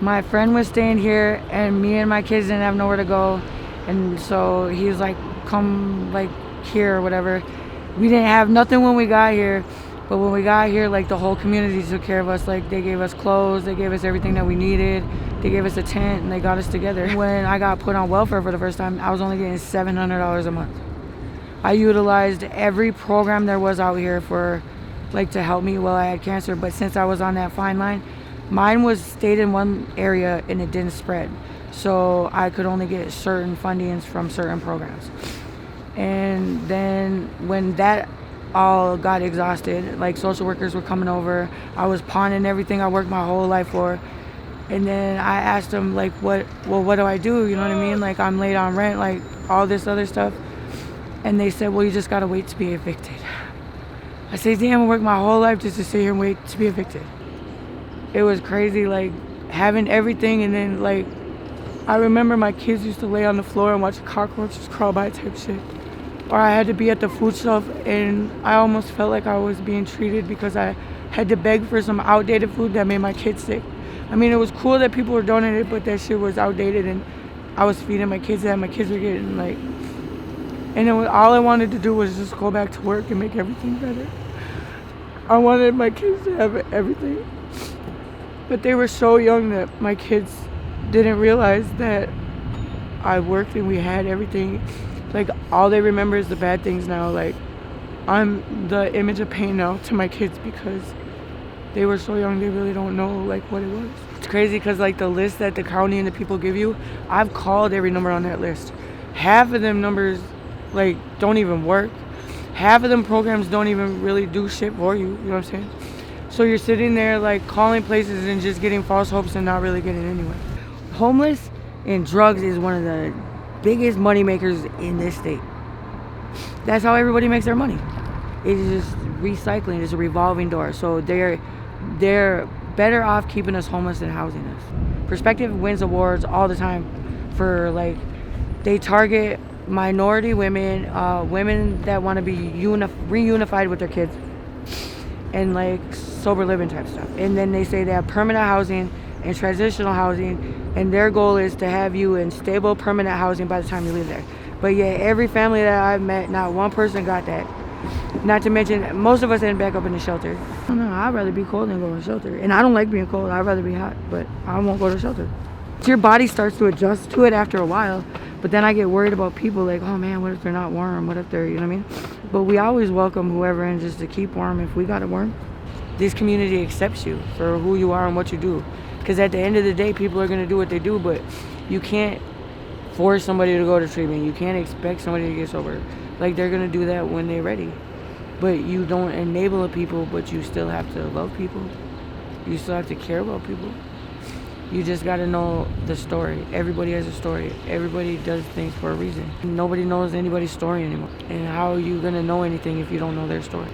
My friend was staying here, and me and my kids didn't have nowhere to go, and so he was like, come like here or whatever. We didn't have nothing when we got here, but when we got here, like the whole community took care of us. Like they gave us clothes, they gave us everything that we needed, they gave us a tent, and they got us together. When I got put on welfare for the first time, I was only getting $700 a month. I utilized every program there was out here for like to help me while I had cancer, but since I was on that fine line, mine was stayed in one area and it didn't spread, so I could only get certain fundings from certain programs. And then when that all got exhausted, like social workers were coming over, I was pawning everything I worked my whole life for. And then I asked them like, what do I do? You know what I mean? Like I'm late on rent, like all this other stuff. And they said, well, you just gotta wait to be evicted. I said, damn, I worked my whole life just to sit here and wait to be evicted. It was crazy, like having everything, and then like I remember my kids used to lay on the floor and watch cockroaches crawl by type shit. Or I had to be at the food shelf and I almost felt like I was being treated because I had to beg for some outdated food that made my kids sick. I mean, it was cool that people were donating it, but that shit was outdated, and I was feeding my kids that my kids were getting like, and all I wanted to do was just go back to work and make everything better. I wanted my kids to have everything. But they were so young that my kids didn't realize that I worked and we had everything. Like all they remember is the bad things now. Like I'm the image of pain now to my kids because they were so young, they really don't know like what it was. It's crazy because like the list that the county and the people give you, I've called every number on that list. Half of them numbers like don't even work. Half of them programs don't even really do shit for you, you know what I'm saying? So you're sitting there like calling places and just getting false hopes and not really getting anywhere. Homeless and drugs is one of the biggest money makers in this state. That's how everybody makes their money. It's just recycling. It's a revolving door. So they're better off keeping us homeless than housing us. Perspective wins awards all the time for like, they target minority women, women that want to be reunified with their kids, and like sober living type stuff. And then they say they have permanent housing and transitional housing, and their goal is to have you in stable permanent housing by the time you leave there. But yet every family that I've met, not one person got that. Not to mention, most of us end back up in the shelter. I don't know, I'd rather be cold than go to the shelter. And I don't like being cold, I'd rather be hot, but I won't go to the shelter. Your body starts to adjust to it after a while, but then I get worried about people like, oh man, what if they're not warm? What if they're, you know what I mean? But we always welcome whoever in just to keep warm if we got it warm. This community accepts you for who you are and what you do. Because at the end of the day, people are gonna do what they do, but you can't force somebody to go to treatment. You can't expect somebody to get sober. Like they're gonna do that when they're ready. But you don't enable people, but you still have to love people. You still have to care about people. You just gotta know the story. Everybody has a story. Everybody does things for a reason. Nobody knows anybody's story anymore. And how are you gonna know anything if you don't know their story?